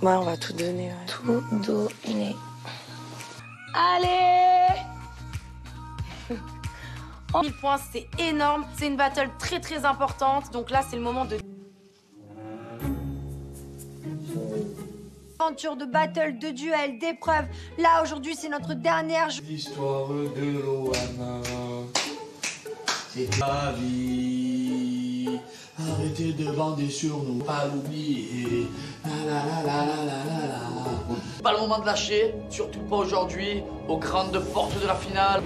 Ouais, on va tout donner. Ouais. Tout donner. Allez 1000 points, c'est énorme. C'est une battle très très importante. Donc là, c'est le moment de... Aventure de battle, de duel, d'épreuve. Là, aujourd'hui, c'est notre dernière... L'histoire de Loana, c'est ta vie. Arrêtez de bander sur nous, pas l'oublier. Pas le moment de lâcher, surtout pas aujourd'hui, aux grandes portes de la finale.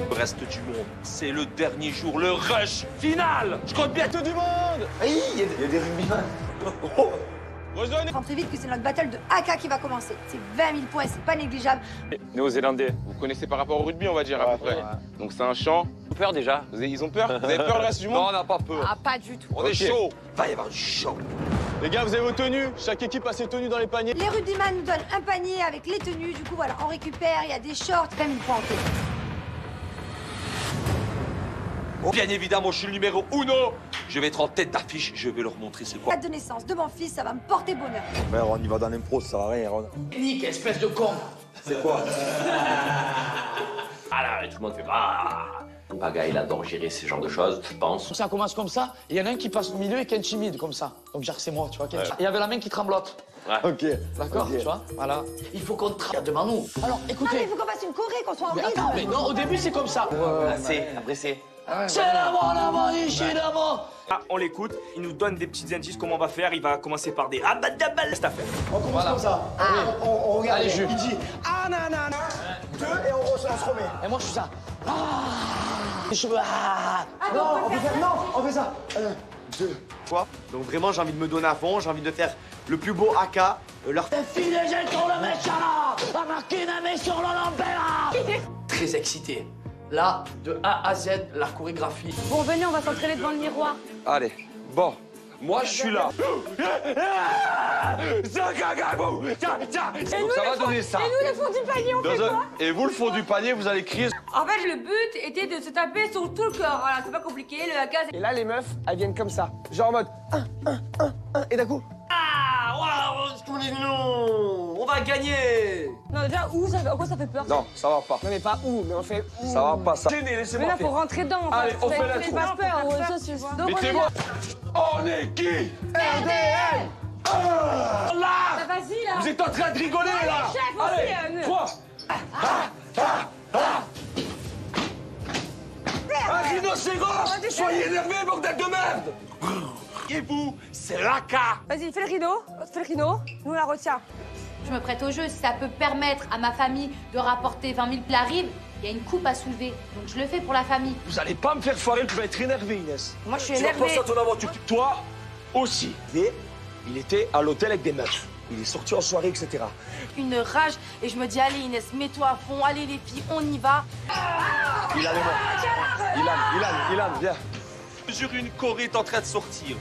Le reste du monde, c'est le dernier jour, le rush final. Je compte bien tout du monde. Aïe, il y a des rugbyman. Rentrez vite que c'est notre battle de AK qui va commencer. C'est 20 000 points, c'est pas négligeable. Néo-zélandais, vous connaissez par rapport au rugby, on va dire, à peu près. Donc c'est un champ. Ils ont peur déjà. Ils ont peur? Vous avez peur le reste du monde? Non, on n'a pas peur. Ah, pas du tout. On est chaud. Va y avoir du chaud. Les gars, vous avez vos tenues. Chaque équipe a ses tenues dans les paniers. Les rugbyman nous donnent un panier avec les tenues. Du coup, voilà, on récupère, il y a des shorts, 20 000 points en fait. Bien évidemment, je suis le numéro uno. Je vais être en tête d'affiche, je vais leur montrer c'est quoi. Date de naissance de mon fils, ça va me porter bonheur. Merde, on y va dans l'impro, ça sert à rien. Nique, espèce de con. C'est quoi? Ah là, tout le monde fait pas. Paga, il adore gérer ce genre de choses, je pense. Ça commence comme ça, et il y en a un qui passe au milieu et qui est timide comme ça. Donc genre c'est moi, tu vois. Il y avait la main qui tremblote. Ouais. Ok. D'accord, Ok. tu vois. Voilà. Il faut qu'on travaille devant nous. Alors Non, mais écoutez. il faut qu'on fasse une choré, qu'on soit en Mais rythme. attends, mais non, au début c'est comme ça. Après c'est. C'est l'avant, ici, l'avant. Ah, on l'écoute. Il nous donne des petits indices comment on va faire. Il va commencer par des abadabal. C'est à faire. On commence comme ça. On regarde. Allez, Jules. Il dit ah nanana. 2 et on se remet. Et moi je suis ça. Les cheveux. Non, on peut faire. Non, on fait ça. 1, 2. Quoi? Donc vraiment, j'ai envie de me donner à fond, j'ai envie de faire le plus beau AK. Leur Filet sur le méchant, la machine à met sur le lampera. Très excité. Là, de A à Z, la chorégraphie. Bon, venez, on va s'entraîner devant le miroir. Allez, bon, moi je suis là. Donc ça va donner ça. Et nous, le fond du panier, on fait quoi? Et vous, le fond du panier, vous allez crier. En fait, le but était de se taper sur tout le corps. Voilà, c'est pas compliqué, le AK, Et là, les meufs, elles viennent comme ça. Genre en mode 1, et d'un coup. Ah, waouh, on va gagner. Non, déjà, où ça, quoi ça fait peur? Non, ça va pas. Non, mais pas où, mais on fait où. Ça va pas, ça. Mais là, faut rentrer dedans. Allez, on fait la troupe. troupe. Pas peur, ça suffit. Donc, on est Mettez-moi. là. On est qui? RDL. Là. Bah, vas-y, là. Vous êtes en train de rigoler, là. Chef, Allez, aussi, 3. Un rhinocéros. Soyez énervés, bordel de merde. Et vous, c'est l'AK. Vas-y, fais le rideau. Fais le rideau. Nous, on la retient. Je me prête au jeu. Si ça peut permettre à ma famille de rapporter 20 000 plats arrive, il y a une coupe à soulever. Donc, je le fais pour la famille. Vous allez pas me faire foirer, tu vas être énervé, Inès. Moi, je suis Tu vas énervée. penser à ton aventure. Toi aussi. Et il était à l'hôtel avec des meufs. Il est sorti en soirée, etc. Une rage. Et je me dis, allez, Inès, mets-toi à fond. Allez, les filles, on y va. Ilan est mort. Ilan, viens. Sur une Corée est en train de sortir.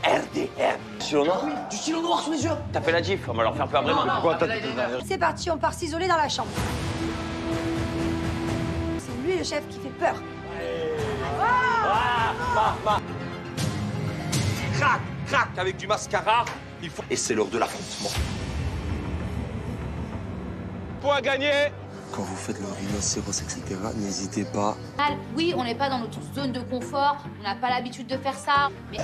RDM. Stylo noir? Du stylo noir sous les yeux. T'as fait la gif, on va leur faire peur vraiment. C'est parti, on part s'isoler dans la chambre. C'est lui le chef qui fait peur. Crac, crac, avec du mascara. Il faut... Et c'est l'heure de l'affrontement. Point gagné. Quand vous faites le rhinocéros, etc., n'hésitez pas. Oui, on n'est pas dans notre zone de confort. On n'a pas l'habitude de faire ça. Mais...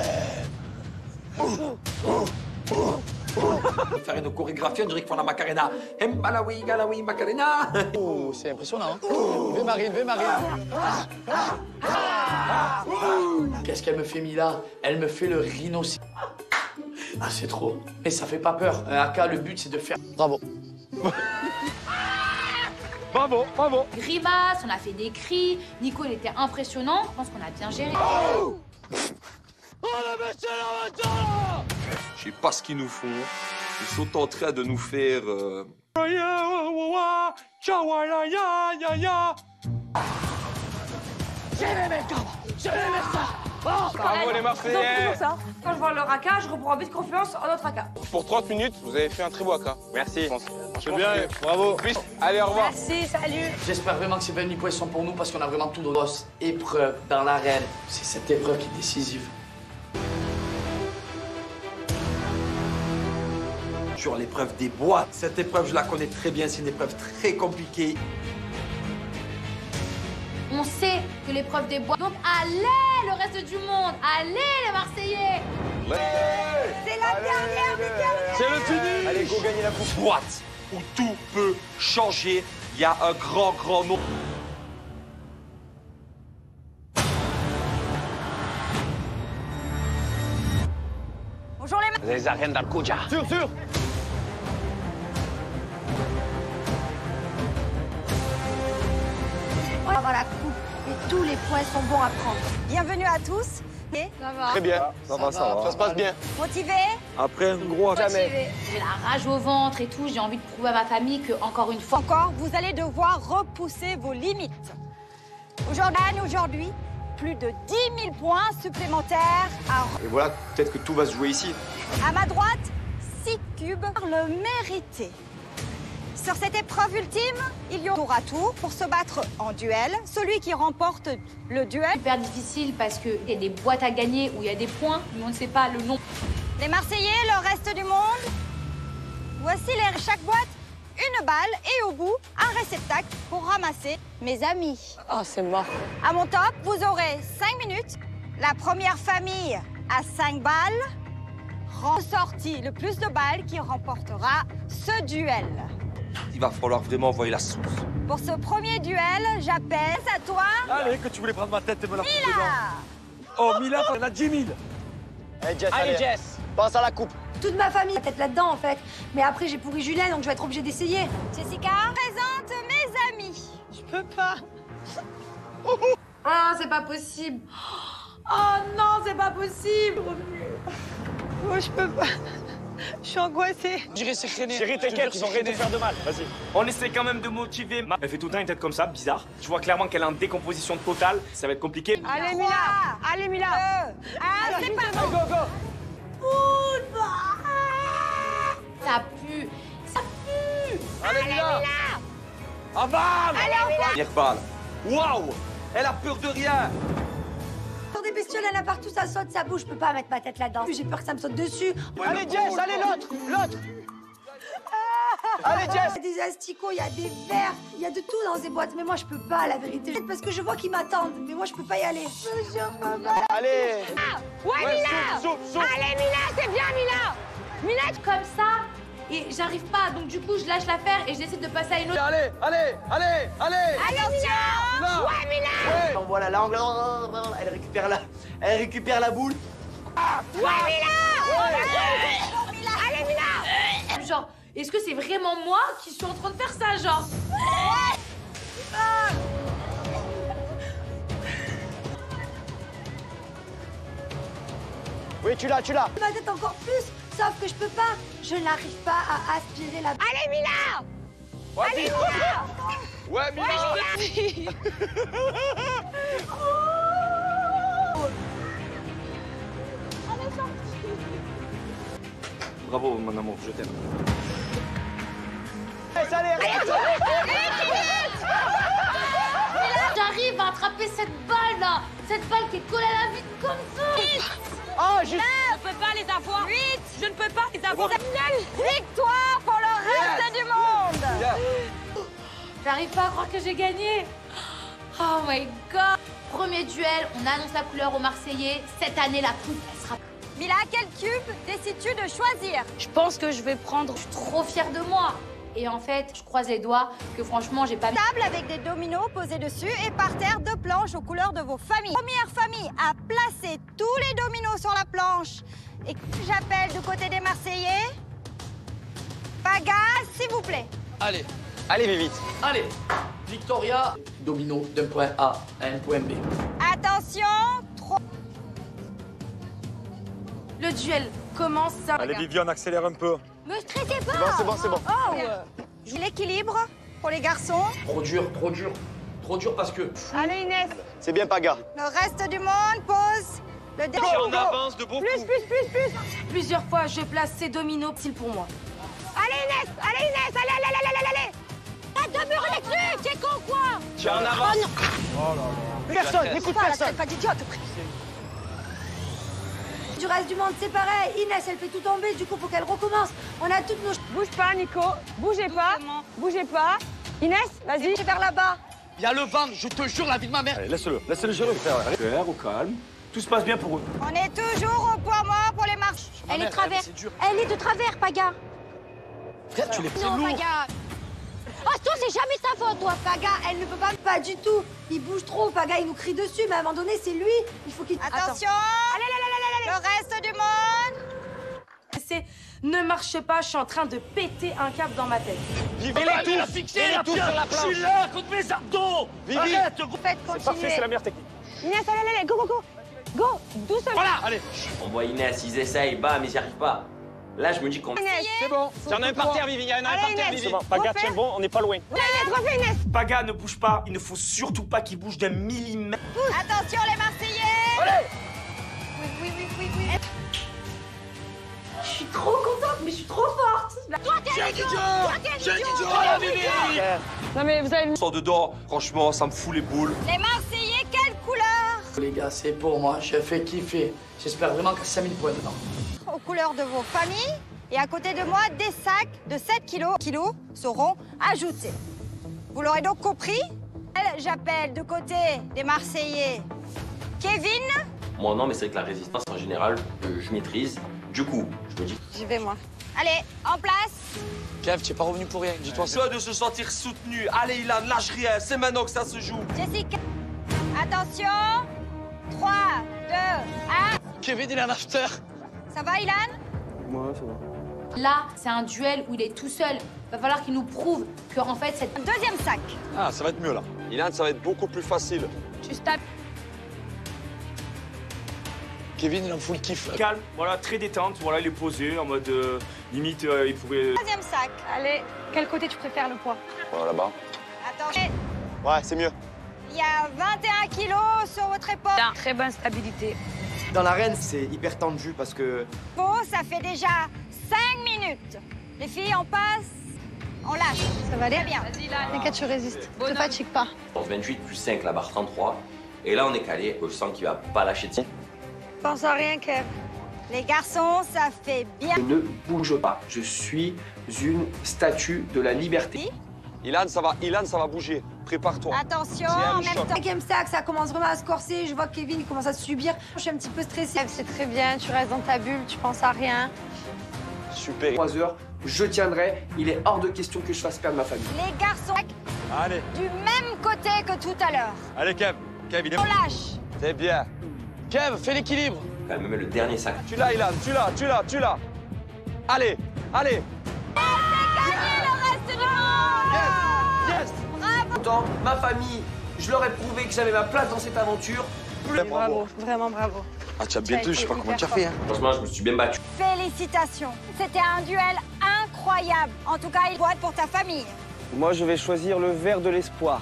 Faire une chorégraphie, on dirait qu'ils font la Macarena. Mbalawi, galawi, Macarena. Oh, c'est impressionnant. Viens, Marine, viens, Marine. Qu'est-ce qu'elle me fait, Mila? Elle me fait le rhinocéros. Ah, c'est trop. Mais ça fait pas peur. Un AK, le but, c'est de faire... Bravo. Bravo, bravo. Grimace, on a fait des cris. Nico, il était impressionnant. Je pense qu'on a bien géré. Je sais pas ce qu'ils nous font. Ils sont en train de nous faire... Bravo les Marseillais. ça. Quand je vois leur AK, je reprends vite confiance en notre AK. Pour 30 minutes, vous avez fait un très beau AK. Merci. Franchement, C'est bien, bravo. Allez, au revoir. Merci, salut. J'espère vraiment que ces 20 000 points sont pour nous parce qu'on a vraiment tout de grosse épreuve dans l'arène. C'est cette épreuve qui est décisive. Sur l'épreuve des bois. Cette épreuve, je la connais très bien, c'est une épreuve très compliquée. On sait que l'épreuve des bois. Donc allez le reste du monde, allez les Marseillais. C'est la dernière des dernières. C'est le fini. Allez, go gagner la coupe. Boîte où tout peut changer. Il y a un grand nom. Bonjour les Les arènes d'Alcudia. Sûr. On va avoir la coupe et tous les points sont bons à prendre. Bienvenue à tous. Ça va. Très bien. Ça va. Ça se passe bien. Motivé? Après un gros Jamais. J'ai la rage au ventre et tout. J'ai envie de prouver à ma famille que, encore une fois, Vous allez devoir repousser vos limites. Aujourd'hui, plus de 10 000 points supplémentaires Et voilà, peut-être que tout va se jouer ici. à ma droite, 6 cubes le mérité. Sur cette épreuve ultime, il y aura tour à tour pour se battre en duel. Celui qui remporte le duel. super difficile parce qu'il y a des boîtes à gagner où il y a des points, mais on ne sait pas le nom. Les Marseillais, le reste du monde. Voici chaque boîte, une balle et au bout, un réceptacle pour ramasser mes amis. Oh, c'est mort. À mon top, vous aurez 5 minutes. La première famille à 5 balles ressortit le plus de balles qui remportera ce duel. Il va falloir vraiment envoyer la sauce. Pour ce premier duel, j'appelle à toi Allez, que tu voulais prendre ma tête et me la foutre Mila. dedans. Oh, Mila, t'en as 10 000. Allez, Jess, pense à la coupe. Toute ma famille peut-être là-dedans en fait. Mais après j'ai pourri Julien donc je vais être obligée d'essayer. Jessica, présente mes amis. Je peux pas. Ah, c'est pas possible. Oh non, c'est pas possible. Oh, je peux pas. Je suis angoissée. Chérie, t'inquiète, ils vont rien te faire de mal. Vas-y. On essaie quand même de motiver. Elle fait tout le temps une tête comme ça, bizarre. Je vois clairement qu'elle est en décomposition totale. Ça va être compliqué. Allez, Mila. Allez, Mila. C'est pas Go, go. Ça pue. Ça pue. Allez, Mila. Avale. Première balle. Waouh. Elle a peur de rien. Sur des bestioles, il y en a partout, ça saute, ça bouge, je peux pas mettre ma tête là-dedans. J'ai peur que ça me saute dessus. Allez, Jess, allez, l'autre. Allez, Jess. Il y a des asticots, il y a des verres, il y a de tout dans ces boîtes. Mais moi, je peux pas, la vérité. Peut-être parce que je vois qu'ils m'attendent, mais moi, je peux pas y aller. Je peux pas. Allez. Ouais, Mila. Allez, Mila, c'est bien, Mila. Mila, comme ça, et j'arrive pas. Donc du coup, je lâche l'affaire et je décide de passer à une autre. Allez. Attention. Non. Ouais, Mila. Donc voilà, l'angle, elle récupère la boule. Ouais, Mila. Allez, Mila. Genre, est-ce que c'est vraiment moi qui suis en train de faire ça, genre? Oui, tu l'as. Ma tête encore plus, sauf que je peux pas. Je n'arrive pas à aspirer la... Allez, Mila. Allez, Mila. Ouais, Mila. Bravo, mon amour, je t'aime. J'arrive à attraper cette balle là, cette balle qui est collée à la vitre comme ça. Oh, je ne peux pas les avoir. 8. Je ne peux pas les avoir. Victoire pour le reste du monde. J'arrive pas à croire que j'ai gagné. Oh my god. Premier duel, on annonce la couleur aux Marseillais. Cette année, la coupe, elle sera... Mila, quel cube décides-tu de choisir? Je pense que je vais prendre... Je suis trop fière de moi. Et en fait, je croise les doigts que franchement, j'ai pas... Table avec des dominos posés dessus et par terre 2 planches aux couleurs de vos familles. Première famille à placer tous les dominos sur la planche. Et j'appelle du côté des Marseillais. Paga, s'il vous plaît. Allez, Vite. allez. Victoria, domino d'un point A à un point B. Attention, 3. Le duel commence. Allez, Viviane, accélère un peu. Me stressez pas. C'est bon. Oh, l'équilibre pour les garçons. Trop dur parce que... Allez, Inès. C'est bien, Paga. Le reste du monde pose le dernier. En avance de beaucoup. Plus. Plusieurs fois, je place ces dominos pile pour moi. Allez, Inès! Allez, Inès! Allez! T'as 2 murs dessus! T'es con, quoi? Tu es en avance. Personne, n'écoute personne. Pas d'idiote. Du reste du monde, c'est pareil. Inès, elle fait tout tomber, du coup, faut qu'elle recommence. On a toutes nos... Bouge pas, Nico. Bougez pas. Bougez pas. Inès, vas-y. vers là-bas. Il y a le vent, je te jure, la vie de ma mère. Allez, laissez-le gérer. Faire au calme. Tout se passe bien pour eux. On est toujours au point mort pour les marches. Elle est travers. Elle est de travers, Paga. Frère, tu les fais Non, lourd. Paga. Oh, toi, c'est jamais ta faute, toi. Paga, elle ne peut pas du tout. Il bouge trop, Paga, il nous crie dessus, mais à un moment donné, c'est lui. Il faut qu'il... Attention. Allez. Le reste du monde. C'est ne marchez pas, je suis en train de péter un câble dans ma tête. Vivi, elle a fixé, elle est tous sur la planche. Je suis là, contre mes abdos. Vivi, Faites C'est continuer. parfait, c'est la meilleure technique. Inès, allez, go. Go, doucement. voilà, allez. On voit Inès, ils essayent, bam, ils n'y arrivent pas. Là, je me dis qu'on... Inès. C'est bon. Il y en a un par terre, Vivi. Il y en a un par terre, Vivi. Paga, tiens bon, on n'est pas loin. Inès, refais Inès. Paga, ne bouge pas. Il ne faut surtout pas qu'il bouge d'un millimètre. Attention, les Marseillais. Allez. Oui. Je suis trop contente, mais je suis trop forte. Toi, t'es un idiot. Oh, Vivi. Non mais vous avez... Sors dedans, franchement, ça me fout les boules. Les Marseillais, quelle couleur? Les gars, c'est pour moi, j'ai fait kiffer. J'espère vraiment qu'il y a 5000 points dedans. Aux couleurs de vos familles. Et à côté de moi, des sacs de 7 kilos seront ajoutés. Vous l'aurez donc compris. J'appelle de côté des Marseillais Kevin. Moi, non, mais c'est vrai que la résistance, en général, je maîtrise. Du coup, je me dis... J'y vais, moi. Allez, en place. Kev, tu es pas revenu pour rien, dis-toi ça. Besoin de se sentir soutenu. Allez, Ilan, lâche rien. C'est maintenant que ça se joue. Jessica. Attention. 3, 2, 1. Kevin, il est en after. Ça va, Ilan? Ouais, ça va. Là, c'est un duel où il est tout seul. Va falloir qu'il nous prouve que, en fait, cette... Deuxième sac. Ah, ça va être mieux là. Ilan, ça va être beaucoup plus facile. Tu tapes. Kevin, il en fout le kiff. Calme, voilà, très détente. Voilà, il est posé en mode limite, il pouvait. Troisième sac. Allez, quel côté tu préfères le poids? Voilà, là-bas. Attention. Ouais, c'est mieux. Il y a 21 kilos sur votre épaule. Très bonne stabilité. Dans l'arène, c'est hyper tendu parce que... Bon, ça fait déjà 5 minutes. Les filles, on passe. On lâche. Ça va aller bien. T'inquiète, je résiste. Ne te fatigue pas. 28 plus 5, la barre 33. Et là, on est calé. Je sens qu'il va pas lâcher de... Pense à rien, Kev. Les garçons, ça fait bien. Je ne bouge pas. Je suis une statue de la liberté. Ilan, ça va bouger. Prépare-toi. Attention, C'est un en même choc. temps. Cinquième sac, ça commence vraiment à se corser. Je vois que Kevin, il commence à se subir. Je suis un petit peu stressée. C'est très bien, tu restes dans ta bulle, tu penses à rien. Super. 3 heures, je tiendrai. Il est hors de question que je fasse perdre ma famille. Les garçons, Allez, du même côté que tout à l'heure. allez Kev. Kev, il est... On lâche. C'est bien. Kev, fais l'équilibre. Quand même le dernier sac. Tu l'as, Ilan, tu l'as. Allez. Gagné le reste du monde. Yes. Bravo. Pourtant, ma famille, je leur ai prouvé que j'avais ma place dans cette aventure. Bravo, vraiment bravo. Ah, tu as bien tenu, je sais pas comment tu as fait. Hein. Franchement, je me suis bien battu. Félicitations. C'était un duel incroyable. En tout cas, il doit être pour ta famille. Moi, je vais choisir le vert de l'espoir.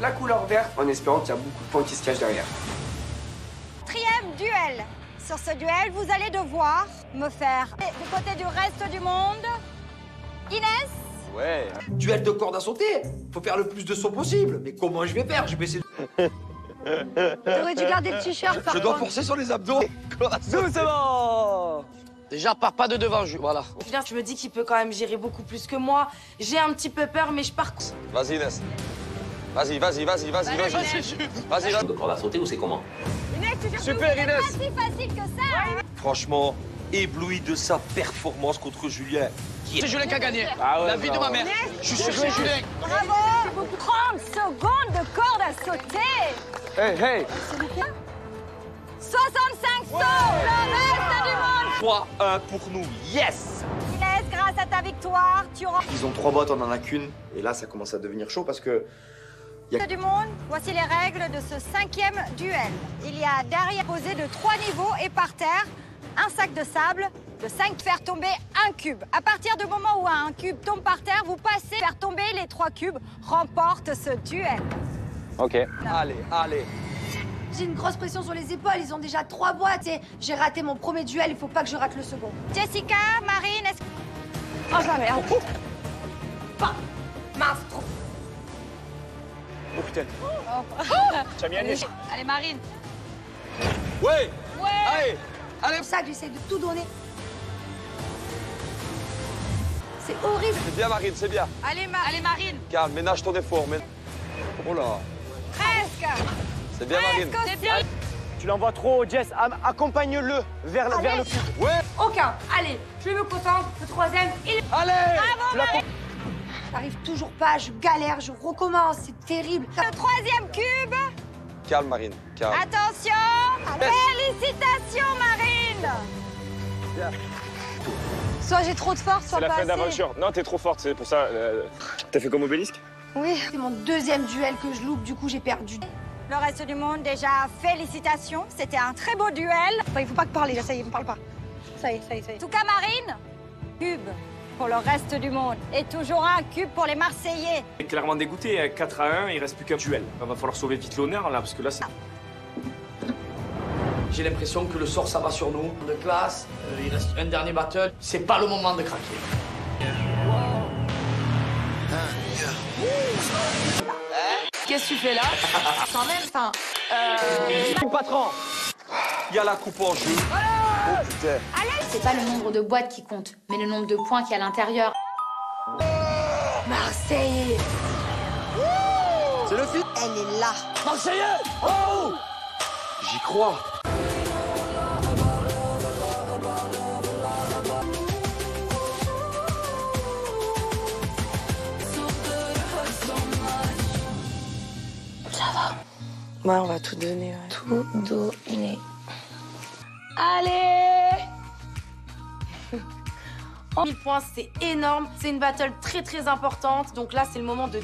La couleur verte, en espérant qu'il y a beaucoup de points qui se cachent derrière. Quatrième duel. Sur ce duel, vous allez devoir me faire du côté du reste du monde. Inès. Ouais. Duel de corde à sauter. Faut faire le plus de sauts possible. Mais comment je vais faire? Je vais essayer. T'aurais dû garder le t-shirt, par Je dois contre. forcer sur les abdos. Doucement. Déjà, pars pas de devant, voilà. Je me dis qu'il peut quand même gérer beaucoup plus que moi. J'ai un petit peu peur, mais je pars. Vas-y, Inès. Vas-y. Vas-y, De corde à sauter ou c'est comment? Super, C'est Inès. pas si facile que ça. Franchement, ébloui de sa performance contre Julien. C'est Julien qui a gagné. Ah ouais, La vie de ma mère. Je suis sûr que c'est Julien. Bravo. 30 secondes de corde à sauter. Hey. 65 sauts. Le reste du monde. 3-1 pour nous. Yes. Inès, grâce à ta victoire, tu auras Ils ont 3 bottes, on en a qu'une. Et là, ça commence à devenir chaud parce que... du monde. Voici les règles de ce 5e duel. Il y a derrière posé de 3 niveaux et par terre, un sac de sable de 5 faire tomber un cube. À partir du moment où un cube tombe par terre, vous passez faire tomber les 3 cubes, remporte ce duel. Ok. Allez. J'ai une grosse pression sur les épaules. Ils ont déjà 3 boîtes et j'ai raté mon premier duel. Il faut pas que je rate le second. Jessica, Marine, est-ce Oh, ça merde. Pas. Mince, trop. Oh putain. T'as mis Allez, Marine. Ouais. Ouais. C'est pour ça que j'essaie de tout donner. C'est horrible. C'est bien, Marine, c'est bien. Allez, Marine. Calme, ménage ton effort. Oh là. Presque. C'est bien, Marine. C'est bien. Tu l'envoies trop, Jess. Accompagne-le vers le cube. Ouais. Aucun. Allez, je me concentre. Le troisième, il... Allez. Bravo, Marine. J'arrive toujours pas, je galère, je recommence, c'est terrible. Le troisième cube. Calme, Marine, calme. Attention. Félicitations, Marine. Soit j'ai trop de force, soit C'est la pas fin assez. d'aventure. Non, t'es trop forte, c'est pour ça. T'as fait comme Obélisque? Oui, c'est mon deuxième duel que je loupe, du coup j'ai perdu. Le reste du monde, déjà, félicitations. C'était un très beau duel. Enfin, il faut pas que parler, là, ça y est, me parle pas. Ça y est. En tout cas, Marine, cube pour le reste du monde. Et toujours un cube pour les Marseillais. Il est clairement dégoûté, 4-1, il reste plus qu'un duel. Il va falloir sauver vite l'honneur là, parce que là c'est... J'ai l'impression que le sort s'abat sur nous. De classe, il reste un dernier battle. C'est pas le moment de craquer. Qu'est-ce que tu fais là? Quand même, enfin... Patron. Il y a la coupe en jeu. Oh putain. C'est pas le nombre de boîtes qui compte, mais le nombre de points qu'il y a à l'intérieur. Marseille. C'est le film. Elle est là. Marseillais! Oh! J'y crois. Ouais, on va tout donner. Ouais. Tout donner. Allez 1000 points, c'est énorme. C'est une battle très très importante. Donc là, c'est le moment de...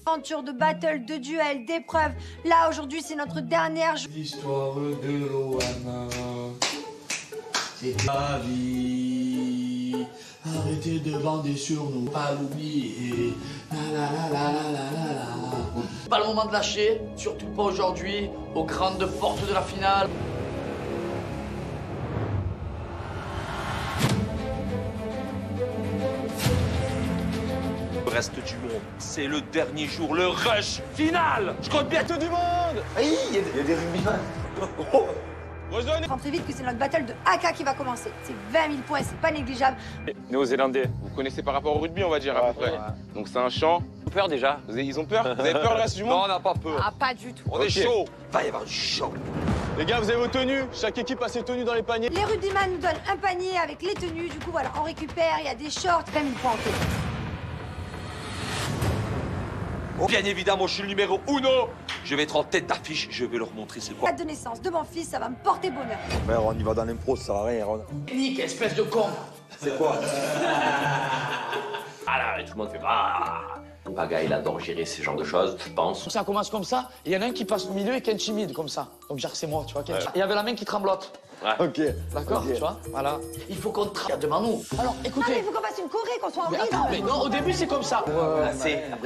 Aventure de battle, de duel, d'épreuve. Là, aujourd'hui, c'est notre dernière journée. L'histoire de Loana, c'est ta vie. Arrêtez de bander sur nous, pas l'oublier. Pas le moment de lâcher, surtout pas aujourd'hui, aux grandes portes de la finale. Le reste du monde, c'est le dernier jour, le rush final. Je compte bientôt du monde. Oui, il y a des rugbyman. Enfin, très vite que c'est notre battle de AK qui va commencer. C'est 20 000 points, c'est pas négligeable. Néo-Zélandais. Vous connaissez par rapport au rugby, on va dire, à peu près. Donc c'est un champ. Ils ont peur déjà. Ils ont peur? Vous avez peur le reste du monde? Non, on n'a pas peur. Ah, pas du tout. On est chaud. Va y avoir du chaud. Les gars, vous avez vos tenues. Chaque équipe a ses tenues dans les paniers. Les rugbyman nous donnent un panier avec les tenues. Du coup, voilà, on récupère, il y a des shorts, 20 000 points en fait. Bien évidemment, je suis le numéro 1. Je vais être en tête d'affiche, je vais leur montrer c'est quoi. Date de naissance de mon fils, ça va me porter bonheur. Frère, on y va dans l'impro, ça sert à rien, Ron. Nique, espèce de con. C'est quoi? Ah là, tout le monde fait ah. Paga, il adore gérer ce genre de choses, je pense. Ça commence comme ça, et il y en a un qui passe au milieu et qui est timide comme ça. Donc genre c'est moi, tu vois. Il y avait la main qui tremblote. Ouais. Ok. D'accord, Ok. tu vois. Voilà. Il faut qu'on travaille devant nous. Alors Non, mais écoutez. il faut qu'on fasse une choré, qu'on soit en Mais rythme. attends, mais non, au début c'est comme ça. Après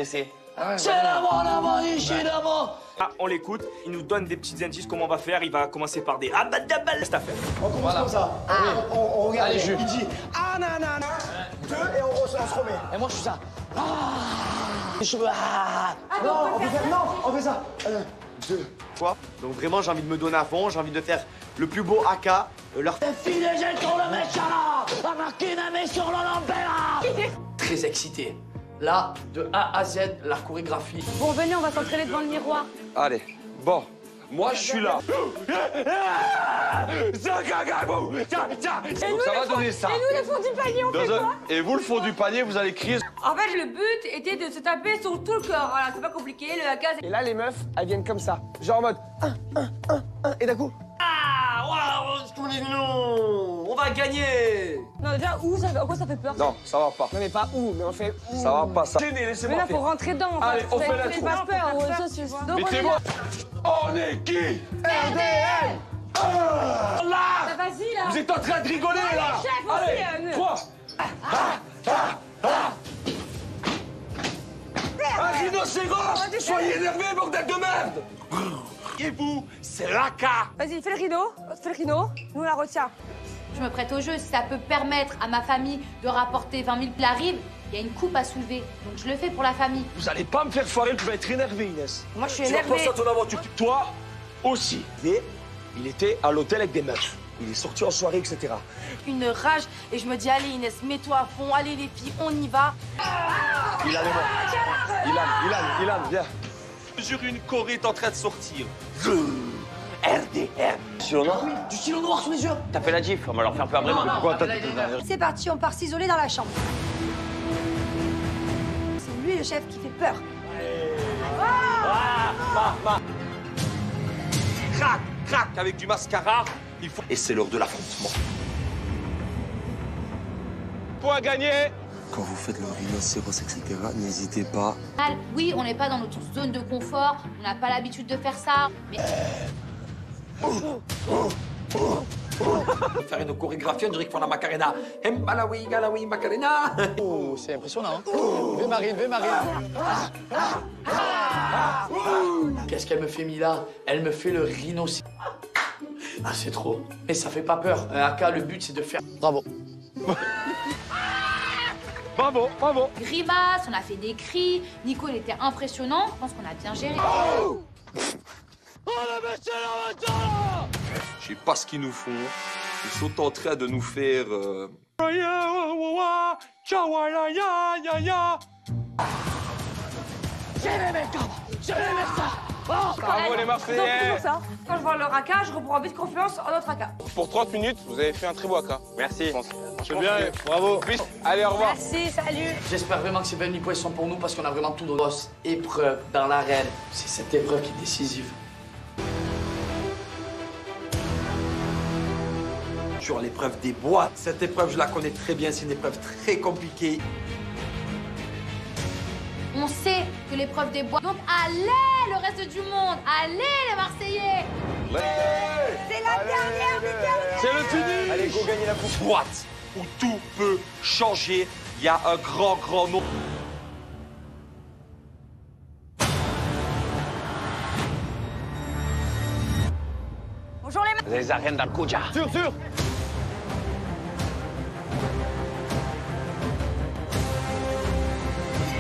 c'est. C'est l'avant, ici d'avant. Ah, on l'écoute, il nous donne des petites indices comment on va faire, il va commencer par des abadabal, cette affaire. On commence comme ça. On regarde. Allez, Jules. Il dit ah nanana. 2 et on se remet. Et moi je suis ça. Les cheveux. Non, on fait ça. 1, 2. Quoi? Donc vraiment, j'ai envie de me donner à fond, j'ai envie de faire le plus beau AK. Leur... Très excité. Là, de A à Z, la chorégraphie. Bon, venez, on va s'entraîner devant le miroir. Allez, bon, moi je suis là. Et nous, ça va donner ça. Et nous, le fond du panier, on fait quoi? Et vous, le fond du panier, vous allez crier. En fait, le but était de se taper sur tout le corps. Voilà, c'est pas compliqué. Le AK, Et là, les meufs, elles viennent comme ça. Genre en mode 1, et d'un coup. Ah, waouh, on va gagner. Non, déjà, où ça, à quoi ça fait peur? Non, ça va pas. Non, mais pas où, mais on fait où. Ça va pas, ça. Tenez, laissez-moi Mais là, faire. faut rentrer dedans. En Allez, fait. on fait la Ça troupe. fait pas peur. Ça, c'est... Donc, on est Mettez-moi. là. On est qui? RDL. Là. Bah, vas-y, là. Vous êtes en train de rigoler, là. Chef, Allez, aussi, 3. Un rhinocéros. Soyez énervés, bordel de merde. Et vous, c'est l'AK. Vas-y, fais le rideau. Fais le rideau. Nous, on la retient. Je me prête au jeu. Si ça peut permettre à ma famille de rapporter 20 000 la rive, il y a une coupe à soulever. Donc je le fais pour la famille. Vous allez pas me faire foirer, tu vas être énervé, Inès. Moi, je suis Tu vas énervée. penser à ton aventure. Toi aussi. Et il était à l'hôtel avec des meufs. Il est sorti en soirée, etc. Une rage et je me dis allez Inès, mets-toi à fond, allez les filles, on y va. Ilan est mort. Ilan, viens. Sur une Corée est en train de sortir. RDM. Stylo noir? Du stylo noir sous les yeux. T'as fait la gif, on va leur faire peur vraiment. Pourquoi t'as C'est parti, on part s'isoler dans la chambre. C'est lui le chef qui fait peur. Crac, crac, avec du mascara. Il faut... Et c'est l'heure de l'affrontement. Point gagné. Quand vous faites le rhinocéros, etc., n'hésitez pas. Oui, on n'est pas dans notre zone de confort. On n'a pas l'habitude de faire ça. Mais... Faire une chorégraphie, on dirait qu'ils font la Macarena. Mbalawi, galawi, Macarena. Oh, c'est impressionnant. Hein. Viens Marine. Qu'est-ce qu'elle me fait, Mila? Elle me fait le rhinocéros. Ah, c'est trop. Mais ça fait pas peur. Aka, le but, c'est de faire... Bravo. Bravo. Grimace, on a fait des cris. Nico, il était impressionnant. Je pense qu'on a bien géré. Je sais pas ce qu'ils nous font. Ils sont en train de nous faire... Bravo les Marseillais. Quand je vois leur AK, je reprends vite confiance en notre AK. Pour 30 minutes, vous avez fait un très beau AK. Merci. C'est bien, bravo. Allez, au revoir. Merci, salut. J'espère vraiment que ces 20 000 points sont pour nous parce qu'on a vraiment tout notre épreuve dans l'arène. C'est cette épreuve qui est décisive. Sur l'épreuve des boîtes. Cette épreuve, je la connais très bien, c'est une épreuve très compliquée. On sait que l'épreuve des bois. Donc allez le reste du monde, allez les Marseillais. C'est la dernière des dernières. C'est le fini. Allez, go gagner la coupe. Boîte où tout peut changer. Il y a un grand nom. Bonjour les Vous avez les arènes dans le Koja. Sûr.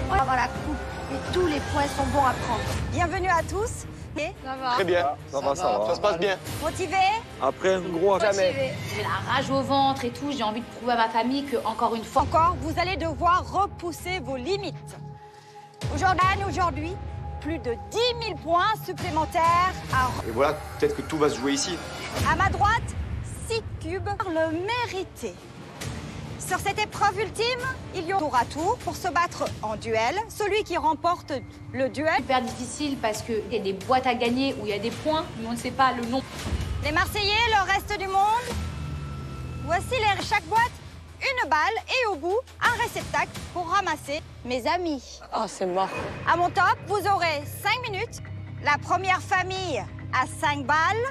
On va avoir la coupe et tous les points sont bons à prendre. Bienvenue à tous. Et Ça va. Très bien. Ça va. Ça se passe bien. motivés? Après un gros jamais. J'ai la rage au ventre et tout. J'ai envie de prouver à ma famille que, encore une fois, Encore, vous allez devoir repousser vos limites. Aujourd'hui, plus de 10 000 points supplémentaires Et voilà, peut-être que tout va se jouer ici. à ma droite, 6 cubes le mérité. Sur cette épreuve ultime, il y aura tour à tour pour se battre en duel. Celui qui remporte le duel. hyper difficile parce qu'il y a des boîtes à gagner où il y a des points, mais on ne sait pas le nom. Les Marseillais, le reste du monde. Voici chaque boîte, une balle et au bout, un réceptacle pour ramasser mes amis. Oh, c'est mort. À mon top, vous aurez 5 minutes. La première famille à 5 balles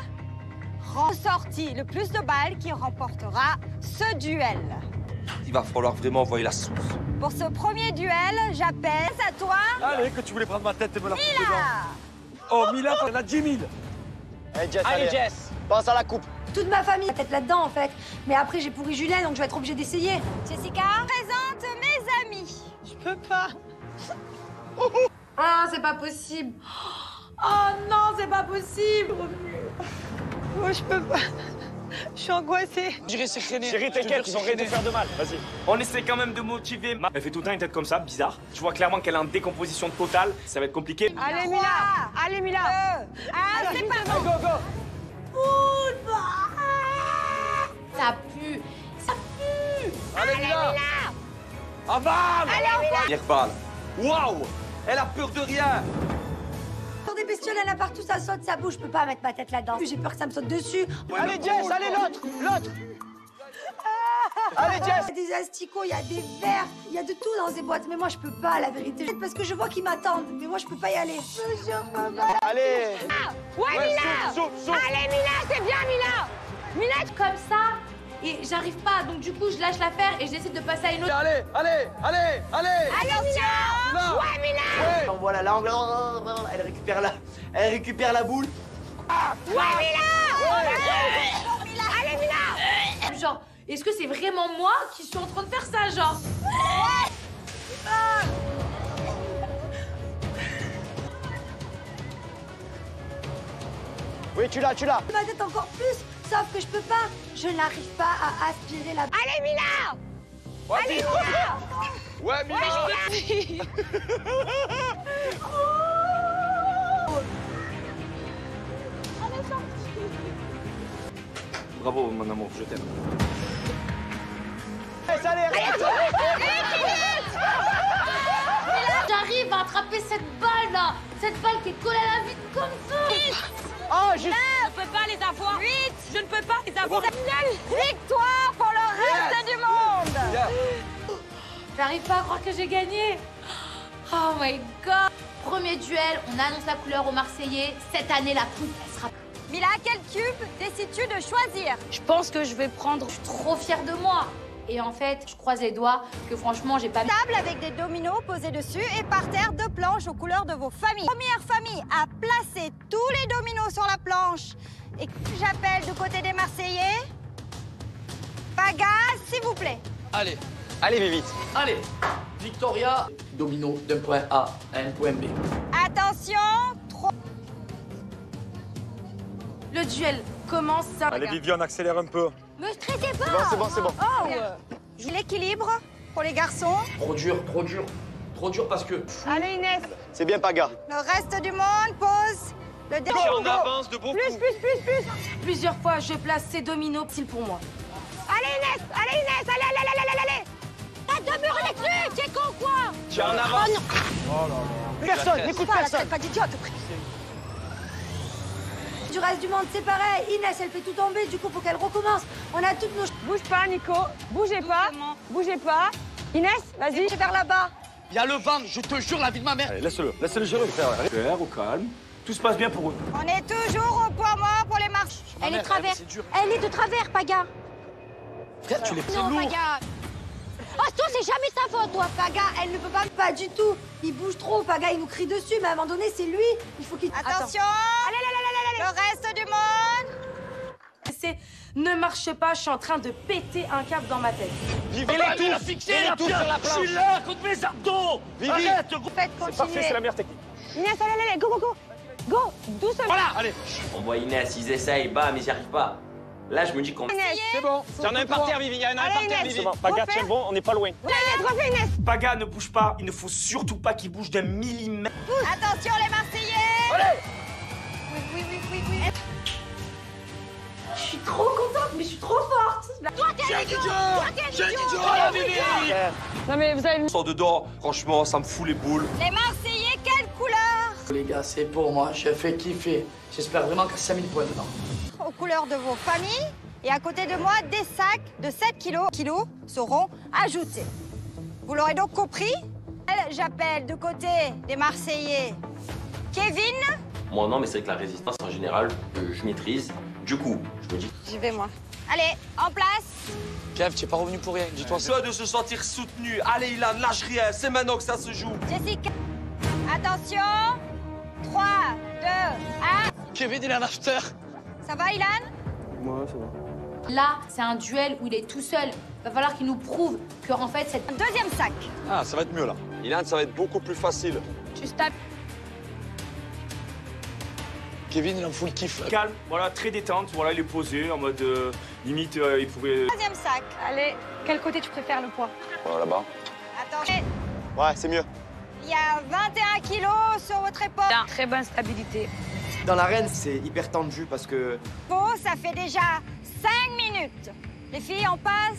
ressortit le plus de balles qui remportera ce duel. Il va falloir vraiment envoyer la sauce. Pour ce premier duel, j'appelle à toi, Allez, que tu voulais prendre ma tête et me la foutre dedans. Mila. Oh, Mila, on a 10 000. Allez, Jess, pense à la coupe. Toute ma famille est peut-être là-dedans en fait. Mais après j'ai pourri Julien donc je vais être obligée d'essayer. Jessica, présente mes amis. Je peux pas. Ah, c'est pas possible. Oh non, c'est pas possible. Moi, je peux pas. Je suis angoissée. Chérie, t'inquiète, ils ont rien de faire de mal. Vas-y. On essaie quand même de motiver. Elle fait tout le temps une tête comme ça, bizarre. Je vois clairement qu'elle est en décomposition totale. Ça va être compliqué. Allez, Mila. Allez, Mila. Allez, c'est parti. Go. Ça pue, ça pue. Allez, Mila. Aval. Première balle. Waouh. Elle a peur de rien. Sur des bestioles, il y en a partout, ça saute, ça bouge. Je peux pas mettre ma tête là-dedans. J'ai peur que ça me saute dessus. Allez, Jess, allez, l'autre. Allez, Jess. Il y a des asticots, il y a des verres, il y a de tout dans ces boîtes. Mais moi, je peux pas, la vérité. Peut-être parce que je vois qu'ils m'attendent. Mais moi, je peux pas y aller. Je peux pas. Allez. Ouais, Mila. Allez, Mila, c'est bien, Mila. Mila, comme ça, et j'arrive pas. Donc du coup, je lâche l'affaire et j'essaie de passer à une autre. Allez. Attention. Ouais, Mila. On voit la langue. Elle récupère la boule. Ouais, Mila. Allez, Mila. Genre, Est-ce que c'est vraiment moi qui suis en train de faire ça, genre? Oui, tu l'as, tu l'as. Ma tête encore plus, sauf que je peux pas. Je n'arrive pas à aspirer la... Allez, Mila! Ouais, Allez, Mila. Mila! Ouais, Mila. Bravo, mon amour, je t'aime. J'arrive à attraper cette balle là, cette balle qui est collée à la vitre comme ça. Oh, juste. Je ne peux pas les avoir. 8. Je ne peux pas les avoir. Victoire pour le reste du monde! J'arrive pas à croire que j'ai gagné. Oh my god. Premier duel, on annonce la couleur aux Marseillais. Cette année, la coupe, elle sera... Mila, quel cube décides-tu de choisir? Je pense que je vais prendre... Je suis trop fière de moi. Et en fait, je croise les doigts que franchement, j'ai pas... Table avec des dominos posés dessus et par terre 2 planches aux couleurs de vos familles. Première famille à placer tous les dominos sur la planche. Et j'appelle du côté des Marseillais. Paga, s'il vous plaît. Allez, Allez, vais vite. allez. Victoria, domino d'un point A à un point B. Attention, 3. Le duel commence. Ça... Allez, Viviane, accélère un peu. Me stressez pas. Bon, c'est bon, c'est bon. Oh, l'équilibre pour les garçons. Trop dur, trop dur. Trop dur parce que... Allez, Inès. C'est bien, Paga. Le reste du monde pose le dernier. On avance de beaucoup. Plusieurs fois, je place ces dominos pile pour moi. Allez, Inès. Allez, Inès. Allez. T'as 2 murs dessus. T'es con, quoi? Tu es en avance. Personne, n'écoute personne. Pas d'idiote. Du reste du monde, c'est pareil. Inès, elle fait tout tomber, du coup, faut qu'elle recommence. On a toutes nos... Bouge pas, Nico. Bougez pas. Bougez pas. Inès, vas-y. Vers là-bas. Il y a le vent, je te jure, la vie de ma mère. Allez, laisse-le gérer. Claire, au calme. Tout se passe bien pour eux. On est toujours au point mort pour les marches. Elle est travers. Elle est de travers, Paga. Frère, tu les Non, Paga. Oh, toi, c'est jamais ta faute, toi. Paga, elle ne peut pas... Pas du tout. Il bouge trop, Paga, il nous crie dessus, mais à un moment donné, c'est lui. Il faut qu'il... Attention. Allez. Le reste du monde. C'est ne marche pas, je suis en train de péter un câble dans ma tête. Vivi, elle a fixé, la sur la planche. Je suis là, contre mes abdos. Vivi. Arrête, Faites c'est parfait, continuer. c'est la meilleure technique. Inès, allez, go. Go, doucement. Voilà, allez. On voit Inès, ils essayent, bam, ils n'y arrivent pas. Là, je me dis qu'on... C'est bon. Il y en a un par terre, Vivi. Il y en a un par terre, Vivi. Paga, tiens bon, on n'est pas loin. Refais, Inès. Paga, ne bouge pas. Il ne faut surtout pas qu'il bouge d'un millimètre. Attention, les Marseillais. Allez. Oui. Je suis trop contente, mais je suis trop forte. Toi, t'es un idiot. Voilà, Vivi. Non, mais vous avez... Sors dedans, franchement, ça me fout les boules. Les Marseillais, quelle couleur? Les gars, c'est pour moi, je fais kiffer. J'espère vraiment qu'il y a 5000 points dedans. Aux couleurs de vos familles. Et à côté de moi, des sacs de 7 kilos seront ajoutés. Vous l'aurez donc compris. J'appelle du côté des Marseillais Kevin. Moi, non, mais c'est vrai que la résistance, en général, je maîtrise. Du coup, je me dis... J'y vais, moi. Allez, en place. Kev, tu es pas revenu pour rien, dis-toi ça. Besoin de se sentir soutenu. Allez, Ilan, lâche rien. C'est maintenant que ça se joue. Jessica. Attention. 3, 2, 1. Kevin, il est en after. Ça va, Ilan? Moi, ça va. Là, c'est un duel où il est tout seul. Va falloir qu'il nous prouve que, en fait, cette... Deuxième sac. Ah, ça va être mieux, là. Ilan, ça va être beaucoup plus facile. Tu tapes. Kevin, il en fout le kiff. Calme, voilà, très détente. Voilà, il est posé en mode limite, il pouvait. Troisième sac. Allez, quel côté tu préfères le poids? Voilà, là-bas. Attention. Ouais, c'est mieux. Il y a 21 kilos sur votre épaule. Très bonne stabilité. Dans l'arène, c'est hyper tendu parce que... Bon, ça fait déjà 5 minutes. Les filles, on passe.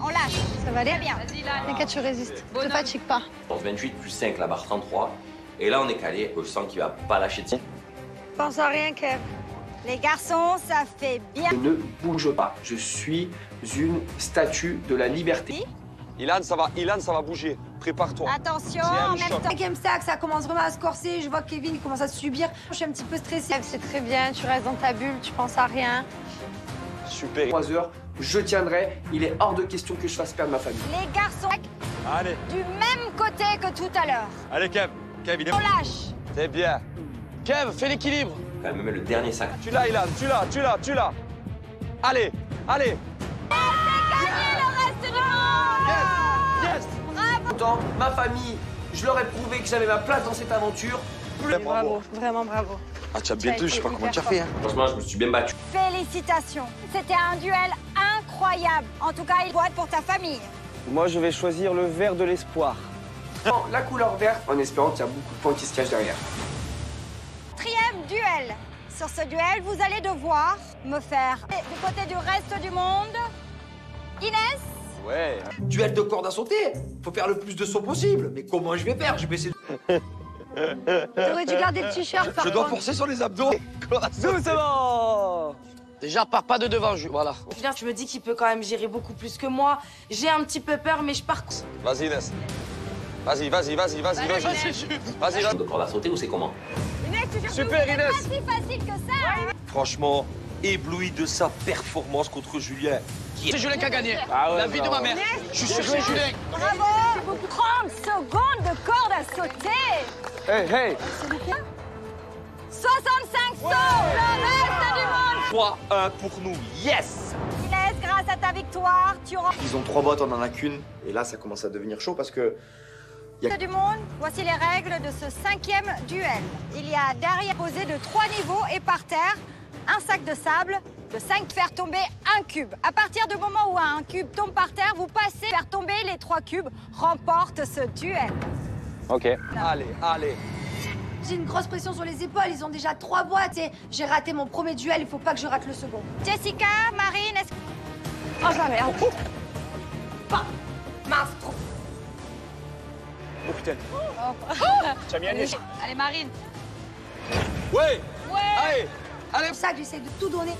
On lâche. Ça va aller? Très bien. T'inquiète, tu résistes. Te fatigue pas. 28 plus 5, la barre 33. Et là, on est calé. Je sens qu'il va pas lâcher de... Pense à rien, Kev. Les garçons, ça fait bien. Je ne bouge pas. Je suis une statue de la liberté. Ilan, ça va bouger. Prépare-toi. Attention, C'est un en même choc. temps. Cinquième sac, ça commence vraiment à se corser. Je vois que Kevin il commence à se subir. Je suis un petit peu stressée. C'est très bien, tu restes dans ta bulle, tu penses à rien. Super. 3 heures, je tiendrai. Il est hors de question que je fasse perdre ma famille. Les garçons, Allez, du même côté que tout à l'heure. allez, Kev. Kev, il est... On lâche. C'est bien. Kev, fais l'équilibre. Quand même le dernier sac. Tu l'as, Ilan, tu l'as. Allez. C'est gagné le reste du monde. Yes. Bravo. Pourtant, ma famille, je leur ai prouvé que j'avais ma place dans cette aventure. Bravo, vraiment bravo. Ah, tu as bien tenu, je sais pas comment tu as fait. Hein. Franchement, je me suis bien battu. Félicitations. C'était un duel incroyable. En tout cas, il doit être pour ta famille. Moi, je vais choisir le vert de l'espoir. La couleur verte, en espérant qu'il y a beaucoup de points qui se cachent derrière. 4e duel. Sur ce duel, vous allez devoir me faire du côté du reste du monde. Inès. Ouais. Duel de corde à sauter. Faut faire le plus de sauts possible. Mais comment je vais faire? Je vais essayer. T'aurais dû garder le t-shirt par Je dois contre. forcer sur les abdos. Doucement. Déjà, pars pas de devant, voilà. Julien, je me dis qu'il peut quand même gérer beaucoup plus que moi. J'ai un petit peu peur, mais je pars. Vas-y, Inès. Vas-y. Vas-y, De corde à sauter ou c'est comment? Super, Inès. Pas si facile que ça. Franchement, ébloui de sa performance contre Julien. C'est Julien qui a gagné. La vie de ma mère. Je suis sûr que c'est Julien. Bravo. 30 secondes de corde à sauter. Hey, hey. 65 sauts. Le reste du monde. 3-1 pour nous. Yes. Inès, grâce à ta victoire, tu auras Ils ont 3 bottes, on en a qu'une. Et là, ça commence à devenir chaud parce que... du monde. Voici les règles de ce 5e duel. Il y a derrière posé de 3 niveaux et par terre, un sac de sable, de 5 faire tomber un cube. À partir du moment où un cube tombe par terre, vous passez, faire tomber les 3 cubes, remporte ce duel. Ok. Allez. J'ai une grosse pression sur les épaules, ils ont déjà 3 boîtes et j'ai raté mon premier duel, il faut pas que je rate le second. Jessica, Marine, est-ce que... Oh, je la merde. Mince, trop. Oh putain. Tu as mis Agnès. Allez, Marine. Ouais. C'est pour ça que j'essaie de tout donner.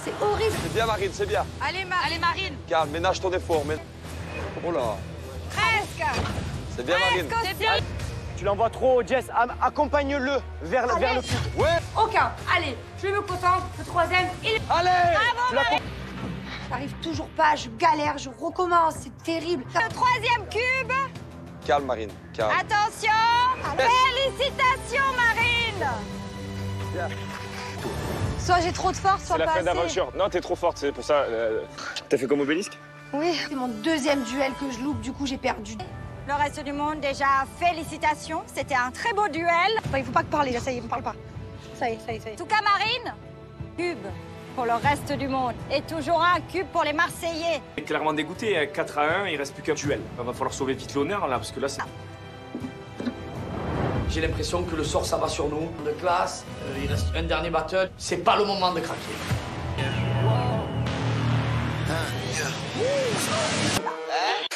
C'est horrible. C'est bien, Marine, c'est bien. Allez, Marine. Calme, ménage ton effort. Oh là. Presque. C'est bien, Marine. C'est bien. Tu l'envoies trop, Jess. Accompagne-le vers le cube. Ouais. Aucun. Allez, je me concentre. Le 3e, il... Allez. Bravo, Marine. J'arrive toujours pas, je galère, je recommence, c'est terrible. Le 3e cube. Calme, Marine. Calme. Attention. Félicitations, Marine. Soit j'ai trop de force, soit C'est la pas fin assez. d'aventure. Non, t'es trop forte, c'est pour ça. T'as fait comme Obélisque? Oui, c'est mon 2e duel que je loupe, du coup j'ai perdu. Le reste du monde, déjà, félicitations. C'était un très beau duel. Il faut pas que parler, là, ça y est, me parle pas. Ça y est. En tout cas, Marine, cube pour le reste du monde. Et toujours un cube pour les Marseillais. Il est clairement dégoûté, 4-1, il reste plus qu'un duel. Il va falloir sauver vite l'honneur là, parce que là c'est... J'ai l'impression que le sort s'abat sur nous. De classe, il reste un dernier battle. C'est pas le moment de craquer.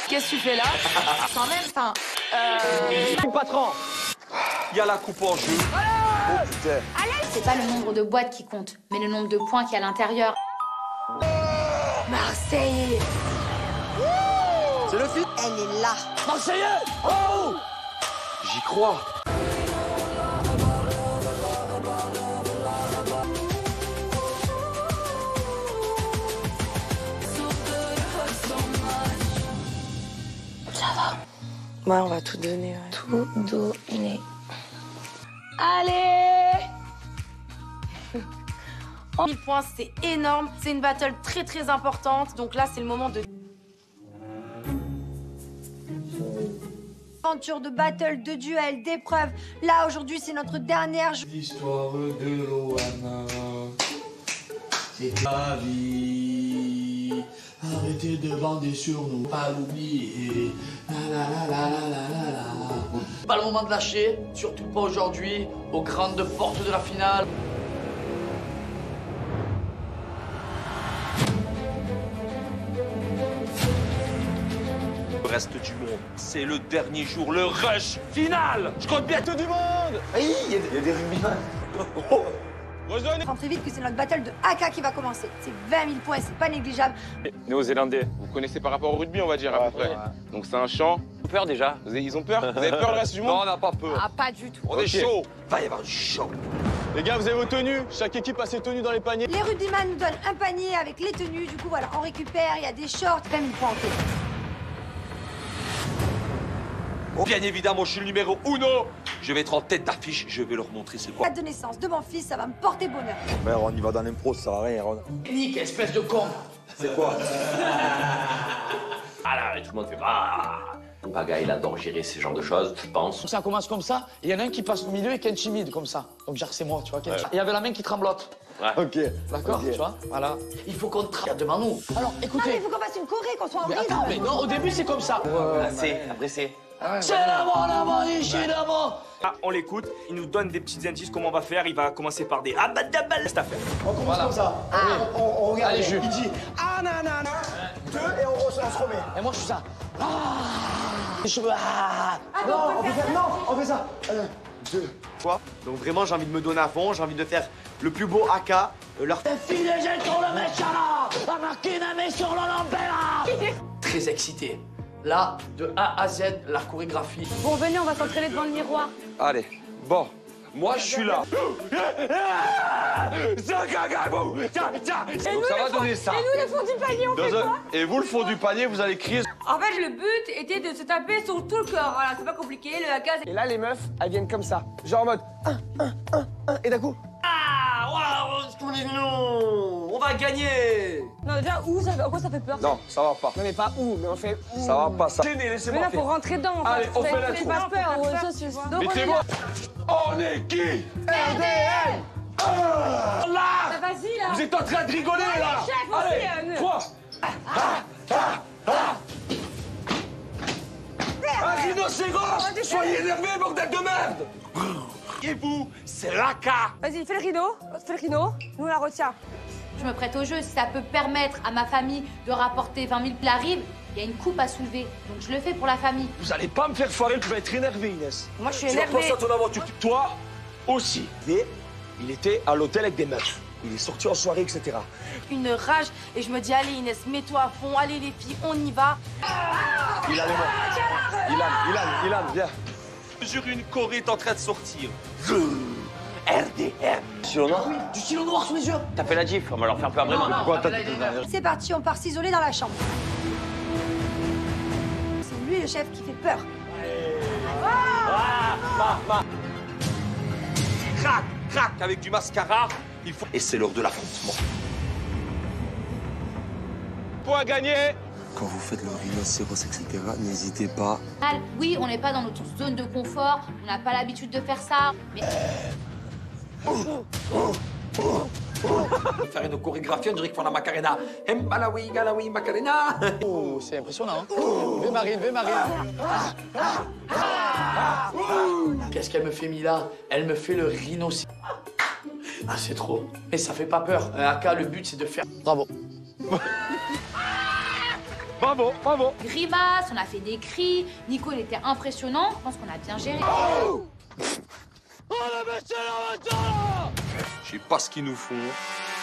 Qu'est-ce que tu fais là? Quand même, enfin... Patron. Il y a la coupe en jeu. Oh putain. C'est pas le nombre de boîtes qui compte, mais le nombre de points qu'il y a à l'intérieur. Marseille. C'est le film. Elle est là. Marseillais. Oh. J'y crois. Ouais, on va tout donner. Ouais. Tout donner. Allez 1000 points, c'est énorme. C'est une battle très très importante. Donc là, c'est le moment de... Aventure de battle, de duel, d'épreuve. Là, aujourd'hui, c'est notre dernière journée. L'histoire de Loana, c'est la vie. Arrêtez de bander sur nous, pas l'oublier. Pas le moment de lâcher, surtout pas aujourd'hui, aux grandes portes de la finale. Le reste du monde, c'est le dernier jour, le rush final. Je compte bientôt du monde. Aïe, il y a des rugbyman. Enfin, très vite que c'est notre battle de AK qui va commencer. C'est 20 000 points, c'est pas négligeable. Néo-Zélandais. Vous connaissez par rapport au rugby, on va dire, à peu près. Donc c'est un champ. Ils ont peur déjà. Ils ont peur? Vous avez peur le reste du monde? Non, on n'a pas peur. Ah, pas du tout. On est chaud. Va y avoir du chaud. Les gars, vous avez vos tenues. Chaque équipe a ses tenues dans les paniers. Les rugbyman nous donnent un panier avec les tenues. Du coup, voilà, on récupère, il y a des shorts, 20 000 points en tout. Bien évidemment, je suis le numéro 1. Je vais être en tête d'affiche, je vais leur montrer c'est quoi. La date de naissance de mon fils, ça va me porter bonheur. Merde, on y va dans l'impro, ça sert à rien. Nique, espèce de con. C'est quoi? Ah là, tout le monde fait Paga, il adore gérer ce genre de choses, je pense. Ça commence comme ça, et il y en a un qui passe au milieu et qui est timide, comme ça. Donc, genre, c'est moi, tu vois. Il y avait la main qui tremblote. Ouais. Ok. D'accord, tu vois. Voilà. Il faut qu'on travaille devant nous. Alors, Non, mais écoutez. il faut qu'on fasse une choré, qu'on soit en Mais rythme. attends, mais non, au début, c'est comme ça. Après c'est. C'est l'amour, ici, l'amour. Ah, on l'écoute, il nous donne des petits indices comment on va faire. Il va commencer par des abadabal, cette affaire. On commence comme ça. On regarde. Allez, Jules. Il dit ah nanana. 2 et on se remet. Et moi, je suis ça. Les cheveux. Non, on fait ça. Non, on fait ça. 1, 2. Quoi? Donc vraiment, j'ai envie de me donner à fond, j'ai envie de faire le plus beau AK. Leur Très excité. Là, de A à Z, la chorégraphie. Bon, venez, on va s'entraîner devant le miroir. Allez, bon, moi je suis là. Et nous, ça va donner ça. Et nous, le fond du panier, on fait quoi? Et vous, le fond du panier, vous allez crier. En fait, le but était de se taper sur tout le corps. Voilà, c'est pas compliqué, le gaz. Et là, les meufs, elles viennent comme ça. Genre en mode 1, et d'un coup. On va gagner. Non, déjà, à quoi ça fait peur? Non, ça va pas. Non, mais pas où, mais on fait où. Ça va pas, ça. Mais Laissez-moi là, faire. faut rentrer dedans. Allez, on fait la tour. tour. Pas peur. Donc, on est là. On est qui? RDL. Là! Bah, vas-y, là. Vous êtes en train de rigoler, là! Chef, Allez, aussi, 3! Un rhinocéros! Soyez énervés, bordel de merde! Et vous, c'est l'ACA! Vas-y, fais le rideau. Fais le rideau. Nous, on la retient. Je me prête au jeu. Si ça peut permettre à ma famille de rapporter 20 000 plats rives, il y a une coupe à soulever. Donc je le fais pour la famille. Vous allez pas me faire foirer, tu vas être énervé, Inès. Moi, je suis Tu vas énervée. penser à ton aventure. Toi aussi. Il était à l'hôtel avec des meufs. Il est sorti en soirée, etc. Une rage, et je me dis, allez Inès, mets-toi à fond, allez les filles, on y va. Il a les mains. Ilan, viens. Sur une choré est en train de sortir. RDM. Stylo noir? Du stylo noir sous les yeux. T'as fait la gif, on va leur faire peur vraiment. Quoi, t'as C'est parti, on part s'isoler dans la chambre. C'est lui le chef qui fait peur. Crac, crac, avec du mascara. Il faut... Et c'est l'heure de l'affrontement. Point gagné. Quand vous faites le rhinocéros, etc., n'hésitez pas. Oui, on n'est pas dans notre zone de confort. On n'a pas l'habitude de faire ça. Mais Faire une chorégraphie, on dirait qu'ils font la Macarena. Mbalawi, galawi, Macarena. Oh, c'est impressionnant. Ve Marine, ve Marine. Qu'est-ce qu'elle me fait, Mila? Elle me fait le rhinocéros. Ah, c'est trop. Mais ça fait pas peur. Un AK, le but, c'est de faire... Bravo. Bravo, bravo. grimace, on a fait des cris. Nico, il était impressionnant. Je pense qu'on a bien géré. Je sais pas ce qu'ils nous font.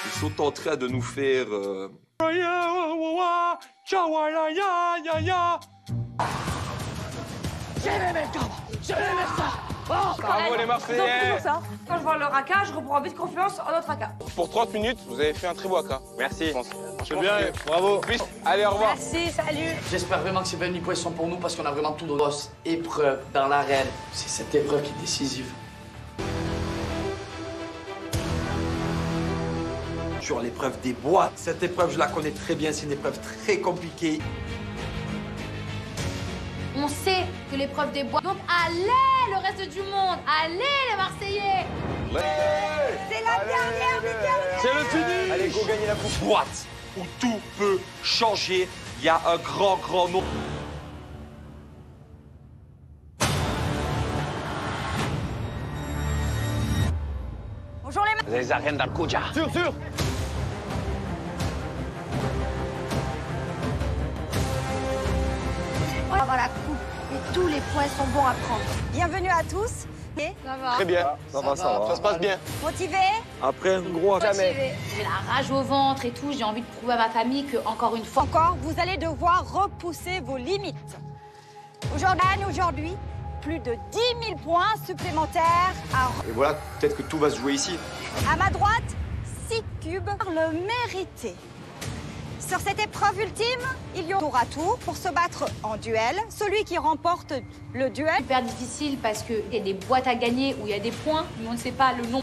Ils sont en train de nous faire... Bravo les Marseillais. Ça. Quand je vois leur AK, je reprends vite confiance en notre AK. Pour 30 minutes, vous avez fait un très beau AK. Merci. C'est bien, bravo. Allez, au revoir. Merci, salut. J'espère vraiment que ces 20 000 points sont pour nous parce qu'on a vraiment tout donné. Épreuve dans l'arène. C'est cette épreuve qui est décisive. Sur l'épreuve des bois. Cette épreuve, je la connais très bien. C'est une épreuve très compliquée. On sait que l'épreuve des bois. Donc allez, le reste du monde. Allez, les Marseillais. C'est la dernière des dernières. C'est le fini. Allez, go gagner la coupe. Boîte où tout peut changer. Il y a un grand, grand nom. Bonjour les Les arènes d'Al-Kouja. Sûr. On va avoir la coupe et tous les points sont bons à prendre. Bienvenue à tous. Et Ça va. Très bien. Ça va. Ça se passe bien. motivés? Après un gros Jamais. J'ai la rage au ventre et tout. J'ai envie de prouver à ma famille que, encore une fois, Encore, vous allez devoir repousser vos limites. Aujourd'hui, plus de 10 000 points supplémentaires Et voilà, peut-être que tout va se jouer ici. à ma droite, 6 cubes le mérité. Sur cette épreuve ultime, il y a tour à tour pour se battre en duel. Celui qui remporte le duel. Super difficile parce qu'il y a des boîtes à gagner où il y a des points, mais on ne sait pas le nom.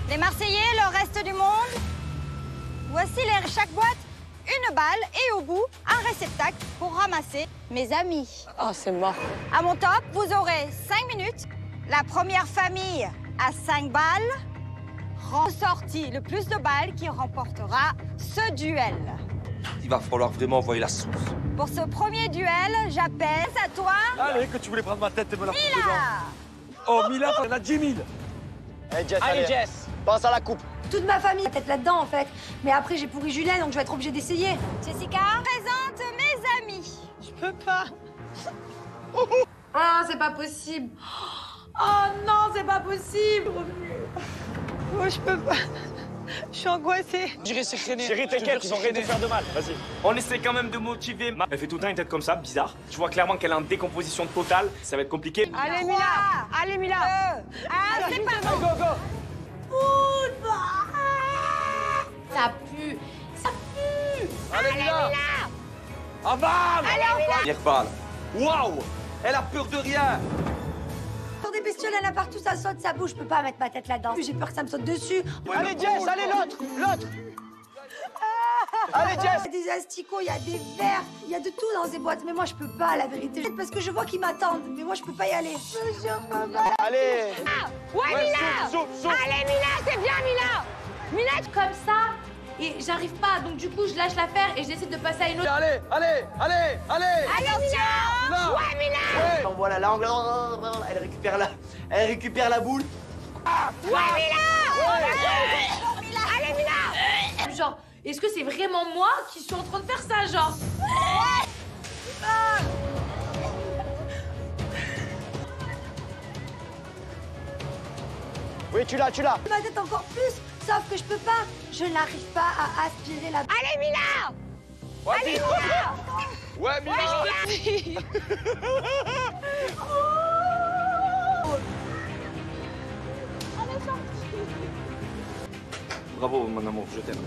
Les Marseillais, le reste du monde. Voici chaque boîte, une balle et au bout, un réceptacle pour ramasser mes amis. Oh, c'est mort. À mon top, vous aurez 5 minutes. La première famille à 5 balles ressortit le plus de balles qui remportera ce duel. Il va falloir vraiment envoyer la sauce. Pour ce premier duel, j'appelle à toi. Allez, que tu voulais prendre ma tête et me la foutre Mila. dedans. Oh, Mila, t'en as 10 000. Allez, Jess, Allez, Jess. Passe à la coupe. Toute ma famille est peut-être là-dedans en fait. Mais après j'ai pourri Julien donc je vais être obligée d'essayer. Jessica, présente mes amis. Je peux pas. Ah, c'est pas possible. Oh non, c'est pas possible. Moi, je peux pas. Je suis angoissée. J'irai c'est René. Chérie, t'inquiète, ils ont rien de faire de mal. Vas-y. On essaie quand même de motiver. Elle fait tout le temps une tête comme ça, bizarre. Je vois clairement qu'elle est en décomposition totale. Ça va être compliqué. Allez, Mila. Allez, Mila. Ah, c'est pas Go, go, go. Ça pue. Ça pue. Allez, Mila. Ah, bam! Première balle. Waouh! Elle a peur de rien. Sur des bestioles, il y en a partout, ça saute, ça bouge, je peux pas mettre ma tête là-dedans. J'ai peur que ça me saute dessus. Allez, Jess, allez, l'autre. Allez, Jess. Il y a des asticots, il y a des verres, il y a de tout dans ces boîtes. Mais moi, je peux pas, la vérité. Peut-être parce que je vois qu'ils m'attendent, mais moi, je peux pas y aller. Allez. Ouais, Mila. Allez, Mila, c'est bien, Mila. Mila, comme ça, et j'arrive pas. Donc du coup, je lâche l'affaire et j'essaie de passer à une autre. Allez. Allez, Mila. Là. Ouais, Mila. Voilà, l'angle. Elle récupère la boule. Ouais, Mila. Allez, Mila. Genre, est-ce que c'est vraiment moi qui suis en train de faire ça, genre? Oui, tu l'as. Ma tête encore plus, sauf que je peux pas. Je n'arrive pas à aspirer la... Allez, Mila. Allez, Mila. Ouais, Mila. Bravo, mon amour, je t'aime.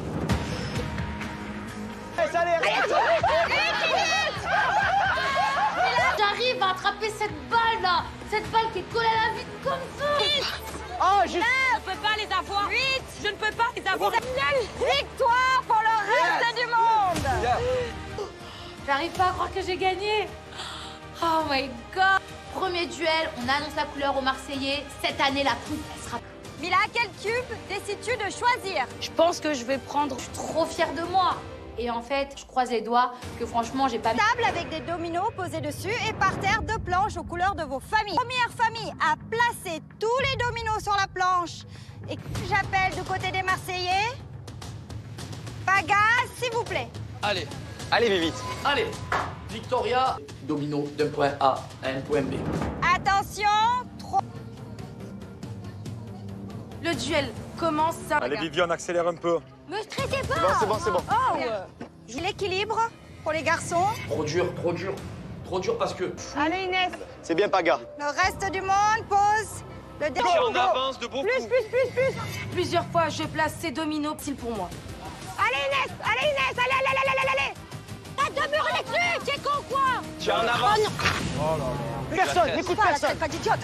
J'arrive à attraper cette balle là. Cette balle qui est collée à la vitre comme ça. Oh, juste. Je ne peux pas les avoir. 8. Je ne peux pas les avoir. Victoire pour le reste du monde. J'arrive pas à croire que j'ai gagné. Oh my god. Premier duel, on annonce la couleur aux Marseillais. Cette année, la coupe, elle sera... Mila, quel cube décides-tu de choisir? Je pense que je vais prendre... Je suis trop fière de moi. Et en fait, je croise les doigts que franchement, j'ai pas... Table avec des dominos posés dessus et par terre 2 planches aux couleurs de vos familles. Première famille à placer tous les dominos sur la planche. Et j'appelle du côté des Marseillais. Paga, s'il vous plaît. Allez, allez, vite. Allez, Victoria, domino d'un point A à un point B. Attention, 3. Le duel commence. Ça. Allez, Viviane, accélère un peu. Me stressez pas. C'est bon. Oh, l'équilibre pour les garçons. Trop dur parce que... Allez, Inès. C'est bien, Paga. Le reste du monde pose le dernier. On avance de beaucoup. Plus. Plusieurs fois, je place ces dominos pile pour moi. Allez, Inès. Allez. T'as 2 murs électriques. T'es con, quoi? Tu es en avance. Personne, n'écoute personne. Pas d'idiote.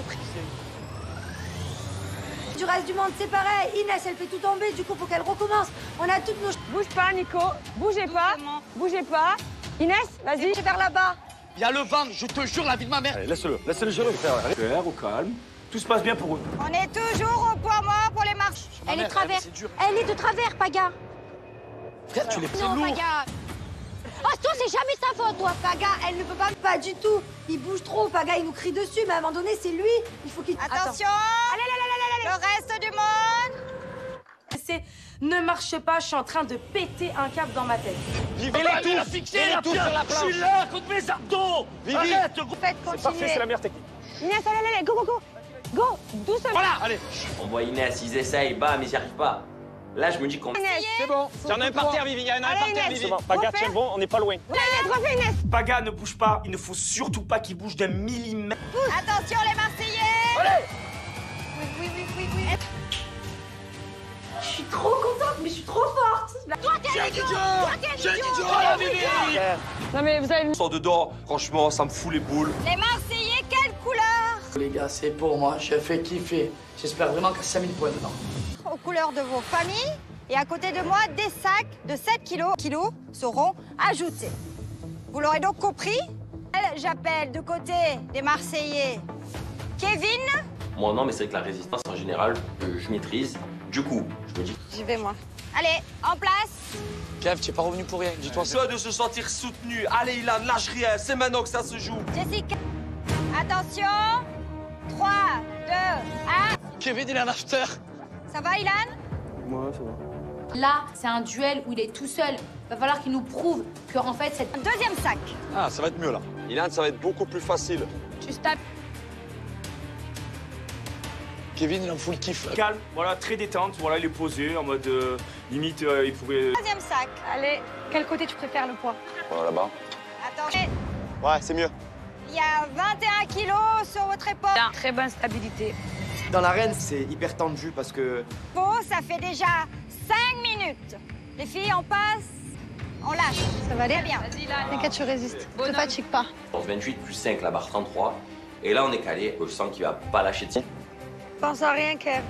Du reste du monde, c'est pareil. Inès, elle fait tout tomber, du coup, faut qu'elle recommence. On a toutes nos... Bouge pas, Nico. Bougez pas. Inès, vas-y. Je vais vers là-bas. Il y a le vent, je te jure, la vie de ma mère. Allez, laisse-le gérer. Claire, au calme. Tout se passe bien pour eux. On est toujours au point mort pour les marches. Elle est travers. Elle est de travers, Paga. Frère, tu les Non, Paga. Oh, toi, c'est jamais sa faute, toi. Paga, elle ne peut pas... Pas du tout. Il bouge trop, Paga, il nous crie dessus, mais à un moment donné, c'est lui. Il faut qu'il... Attention. Allez. Le reste du monde. C'est ne marche pas, je suis en train de péter un câble dans ma tête. Vivi, elle est tous sur la planche. Je suis là contre mes abdos. Vivi. Arrête, Faites c'est parfait, continuer. c'est la meilleure technique. Inès, allez, go. Doucement. Voilà, allez. On voit Inès, ils essayent, bam, ils n'y arrivent pas. Là, je me dis qu'on... Inès. C'est bon. Il y en a un par terre, Vivi. Il y en a un par terre, Vivi. Paga, tiens bon, on n'est pas loin. Inès, refais, Inès. Paga ne bouge pas. Il ne faut surtout pas qu'il bouge d'1 millimètre. Attention, les Marseillais. Allez. Oui. Je suis trop contente, mais je suis trop forte. Toi, t'es Non mais vous avez... Sors dedans, franchement, ça me fout les boules. Les Marseillais, quelle couleur? Les gars, c'est pour moi, je fais kiffer. J'espère vraiment qu'il y a 5000 points dedans. Aux couleurs de vos familles. Et à côté de moi, des sacs de 7 kilos seront ajoutés. Vous l'aurez donc compris? J'appelle du côté des Marseillais Kevin. Moi non, mais c'est vrai que la résistance en général, je maîtrise. Du coup, je me dis... J'y vais moi. Allez, en place. Kev, tu es pas revenu pour rien, dis-toi. Besoin de se sentir soutenu. Allez Ilan, lâche rien, c'est maintenant que ça se joue. Jessica, attention. 3, 2, 1. Kevin, il est en after. Ça va Ilan? Moi, ça va. Là, c'est un duel où il est tout seul. Va falloir qu'il nous prouve que en fait, c'est... Deuxième sac. Ah, ça va être mieux là. Ilan, ça va être beaucoup plus facile. Tu tapes. Kevin, il en fout le kiff. Calme, voilà, très détente. Voilà, il est posé en mode limite, il pourrait. Troisième sac. Allez, quel côté tu préfères le poids? Voilà, là-bas. Attendez. Ouais, c'est mieux. Il y a 21 kilos sur votre épaule. Très bonne stabilité. Dans l'arène, c'est hyper tendu parce que... Bon, ça fait déjà 5 minutes. Les filles, on passe, on lâche. Ça va aller? Très bien. T'inquiète, tu résistes. Ne te fatigue pas. 28 plus 5, la barre 33. Et là, on est calé. Je sens qu'il va pas lâcher de Pense à rien, Kev.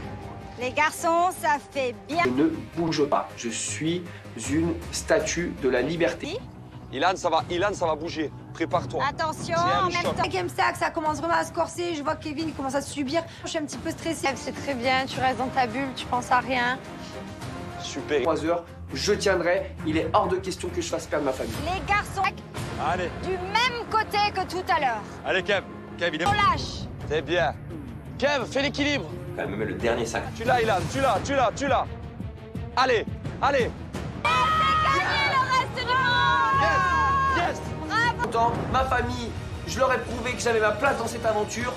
Les garçons, ça fait bien. Je ne bouge pas. Je suis une statue de la liberté. Ilan, ça va bouger. Prépare-toi. Attention, C'est un en même choc. temps. Cinquième sac, ça commence vraiment à se corser. Je vois que Kevin il commence à subir. Je suis un petit peu stressée. C'est très bien, tu restes dans ta bulle, tu penses à rien. Super. 3 heures, je tiendrai. Il est hors de question que je fasse perdre ma famille. Les garçons, Allez, du même côté que tout à l'heure. allez Kev. Kev, il est... On lâche. C'est bien. Kev, fais l'équilibre. Quand même le dernier sac. Tu l'as, Ilan, tu l'as. Allez. Gagné le reste du monde. Yes. Bravo. Pourtant, ma famille, je leur ai prouvé que j'avais ma place dans cette aventure.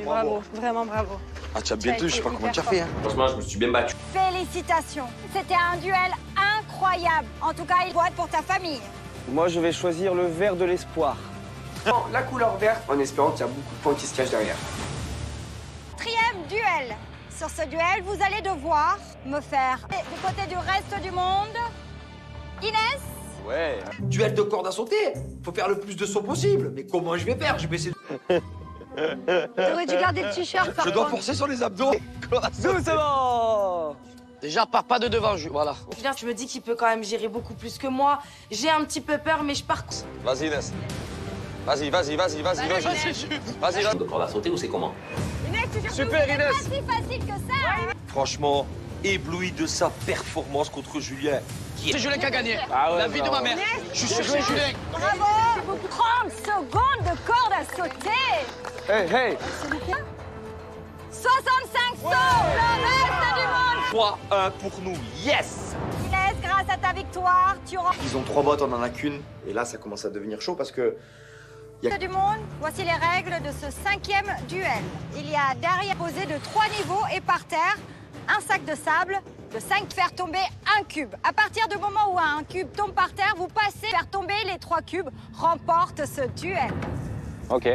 Bravo, vraiment bravo. Ah, tu as bien tenu, je sais pas comment tu as fait. Hein. Franchement, je me suis bien battu. Félicitations. C'était un duel incroyable. En tout cas, il doit être pour ta famille. Moi, je vais choisir le vert de l'espoir. Non, la couleur verte, en espérant qu'il y a beaucoup de points qui se cachent derrière. Quatrième duel. Sur ce duel, vous allez devoir me faire du côté du reste du monde. Inès. Ouais. Duel de corde à sauter. Faut faire le plus de sauts possible. Mais comment je vais faire? Je vais essayer. T'aurais dû garder le t-shirt. Je dois forcer sur les abdos. Doucement. Déjà, pars pas de devant, voilà. Je me dis qu'il peut quand même gérer beaucoup plus que moi. J'ai un petit peu peur, mais je pars. Vas-y, Inès. Vas-y. De corde à sauter ou c'est comment? Inès, tu Super, Inès. C'est pas si facile que ça. Hein. Franchement, ébloui de sa performance contre Julien. C'est Julien qui a gagné. La vie de ma mère. Je suis sûr que c'est Julien. Bravo. 30 secondes de corde à sauter. Hey. 65 sauts. Le reste du monde. 3-1 pour nous. Yes. Inès, grâce à ta victoire, tu auras Ils ont 3 bottes, on en a qu'une. Et là, ça commence à devenir chaud parce que... du monde. Voici les règles de ce 5e duel. Il y a derrière posé de 3 niveaux et par terre, un sac de sable, de 5 faire tomber un cube. À partir du moment où un cube tombe par terre, vous passez, faire tomber les 3 cubes, remporte ce duel. Ok.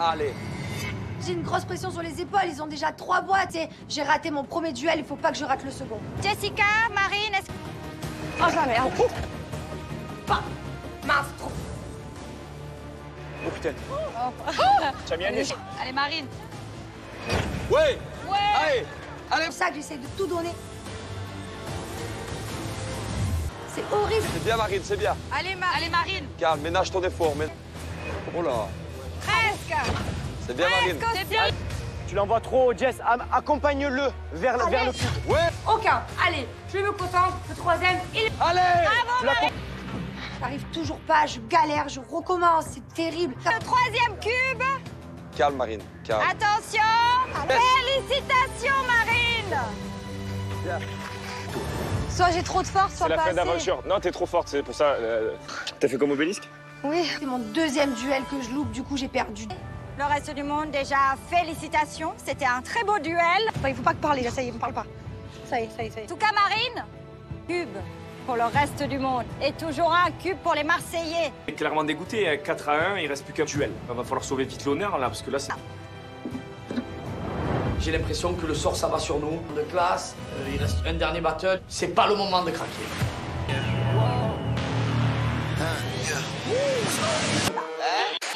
Allez. J'ai une grosse pression sur les épaules. Ils ont déjà 3 boîtes et j'ai raté mon premier duel. Il faut pas que je rate le second. Jessica, Marine, est-ce que... Oh, jamais. Mince, trop. Oh putain. Tu as mis un nez. Allez, Marine. Ouais. Allez, pour ça que j'essaie de tout donner. C'est horrible. C'est bien, Marine, c'est bien. Allez, Marine. Calme, ménage ton effort. Oh là. Presque. C'est bien, Marine. C'est bien. Tu l'envoies trop, Jess. Accompagne-le vers le cul. Ouais. Aucun. Allez, je me concentre. Le 3e, il... Allez. Bravo, Marine. J'arrive toujours pas. Je galère. Je recommence. C'est terrible. Le 3e cube. Calme, Marine. Calme. Attention. Félicitations, Marine. Soit j'ai trop de force, soit C'est la pas fin assez. d'aventure. Non, t'es trop forte, c'est pour ça. T'as fait comme Obélisque? Oui. C'est mon 2e duel que je loupe. Du coup, j'ai perdu. Le reste du monde, déjà, félicitations. C'était un très beau duel. Bon, il faut pas que parler, là, ça y est, me parle pas. Ça y est. En tout cas, Marine, cube pour le reste du monde. Et toujours un cube pour les Marseillais. Il est clairement dégoûté, 4-1, il reste plus qu'un duel. Il va falloir sauver vite l'honneur là, parce que là, c'est... J'ai l'impression que le sort s'abat sur nous. De classe, il reste un dernier battle. C'est pas le moment de craquer.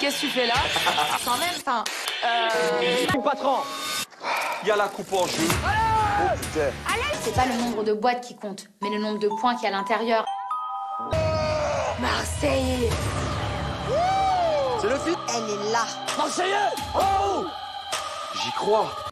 qu'est-ce que tu fais là? Quand même, enfin... Patron, il y a la coupe en jeu. Oh putain. C'est pas le nombre de boîtes qui compte, mais le nombre de points qu'il y a à l'intérieur. Marseille. C'est le film. Elle est là. Marseillais. Oh. J'y crois.